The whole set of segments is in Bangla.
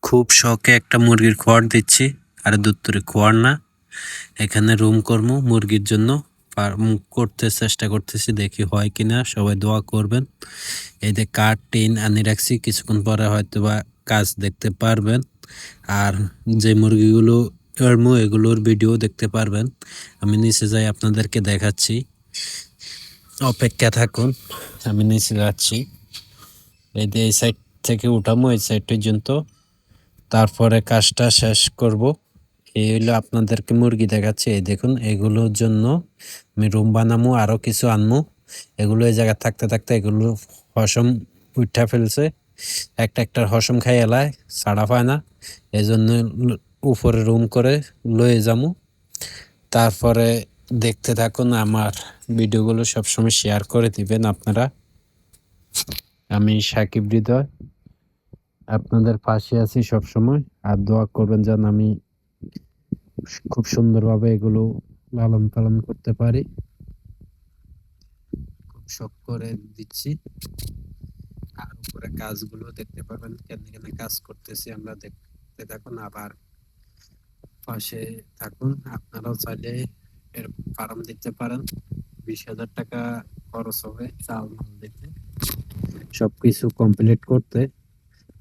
খুব শখে একটা মুরগির খড় দিচ্ছি, আর দুত্তরে খড় না। এখানে রুম করবো মুরগির জন্য করতে চেষ্টা করতেছি, দেখি হয় কিনা। সবাই দোয়া করবেন। এই যে কাঠ টিন আনি রাখছি, কিছুক্ষণ পরে হয়তো বা কাজ দেখতে পারবেন। আর যে মুরগিগুলো করবো এগুলোর ভিডিও দেখতে পারবেন। আমি নিচে যাই, আপনাদেরকে দেখাচ্ছি, অপেক্ষা থাকুন। আমি নিচে যাচ্ছি, এই যে এই সাইড থেকে উঠামো এই সাইড পর্যন্ত, তারপরে কাজটা শেষ করব। এই হলো আপনাদেরকে মুরগি দেখাচ্ছি। এই দেখুন, এগুলোর জন্য আমি রুম বানামো, আরো কিছু আনমু। এগুলো এই জায়গা থাকতে থাকতে এগুলো হসম উঠা ফেলছে, একটা একটা হসম খাই এলায় ছাড়া পায় না। এই জন্য উপরে রুম করে লয়ে যামু। তারপরে দেখতে থাকুন, আমার ভিডিওগুলো সবসময় শেয়ার করে দিবেন আপনারা। আমি সাকিব হৃদয়, আপনাদের পাশে আছি সবসময়। আর দোয়া করবেন যেন আমি খুব সুন্দরভাবে এগুলো লালন পালন করতে পারি। খুব শখ করে দিচ্ছি। আর উপরে কাজগুলো দেখতে পাবেন, কেন কেন কাজ করতেছি আমরা, দেখতে থাকুন। আবার পাশে থাকুন। আপনারাও চাইলে এর ফার্ম দিতে পারেন। 20,000 টাকা খরচ হবে চাল মাল দিতে, সবকিছু কমপ্লিট করতে।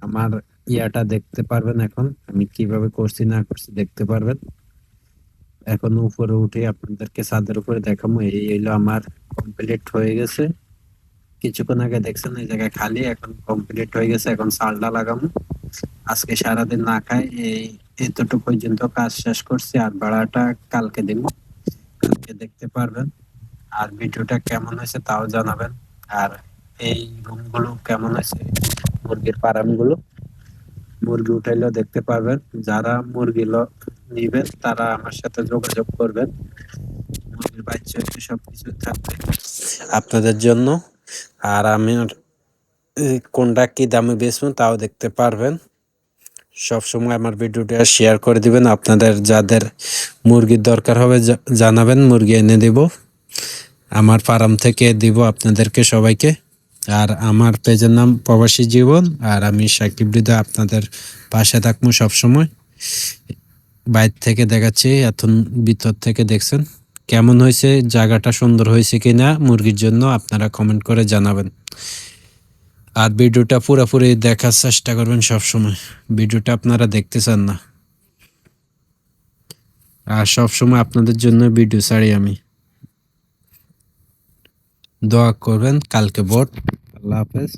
আমার ইয়াটা দেখতে পারবেন, এখন আমি কিভাবে করছি না করছি দেখতে পারবেন। এখন উপরে উঠে আপনাদেরকে ছাদের উপরে দেখাবো। এই হইলো আমার কমপ্লিট হয়ে গেছে। কিছুক্ষণ আগে দেখছেন এই জায়গায় খালি, এখন কমপ্লিট হয়ে গেছে। এখন চালটা লাগাবো। আজকে সারাদিন না খাই এই এতটুকু পর্যন্ত কাজ শেষ করছি। আর ভাড়াটা কালকে দিব, কালকে দেখতে পারবেন। আর ভিডিওটা কেমন হয়েছে তাও জানাবেন। আর এই রুমগুলো কেমন হয়েছে, মুরগির ফার্ম গুলো, মুরগি উঠাইলেও দেখতে পারবেন। যারা মুরগি নিবেন তারা আমার সাথে যোগাযোগ করবেন। মুরগির বাচ্চা সবকিছু থাকবে আপনাদের জন্য। আর আমি কোনটা কি দামে বেচবো তাও দেখতে পারবেন। সবসময় আমার ভিডিওটা শেয়ার করে দিবেন। আপনাদের যাদের মুরগির দরকার হবে জানাবেন, মুরগি এনে দিব। আমার ফার্ম থেকে দিব আপনাদেরকে সবাইকে। আর আমার পেজের নাম প্রবাসী জীবন। আর আমি সাকিব হৃদয়, আপনাদের পাশে থাকবো সবসময়। বাইরে থেকে দেখাচ্ছি, এখন ভিতর থেকে দেখছেন কেমন হয়েছে, জায়গাটা সুন্দর হয়েছে কিনা মুরগির জন্য আপনারা কমেন্ট করে জানাবেন। আর ভিডিওটা পুরোপুরি দেখার চেষ্টা করবেন সবসময়। ভিডিওটা আপনারা দেখতে চান না, আর সবসময় আপনাদের জন্য ভিডিও ছাড়ি আমি। দোয়া করবেন। কালকে ভোট। আল্লাহ হাফেজ।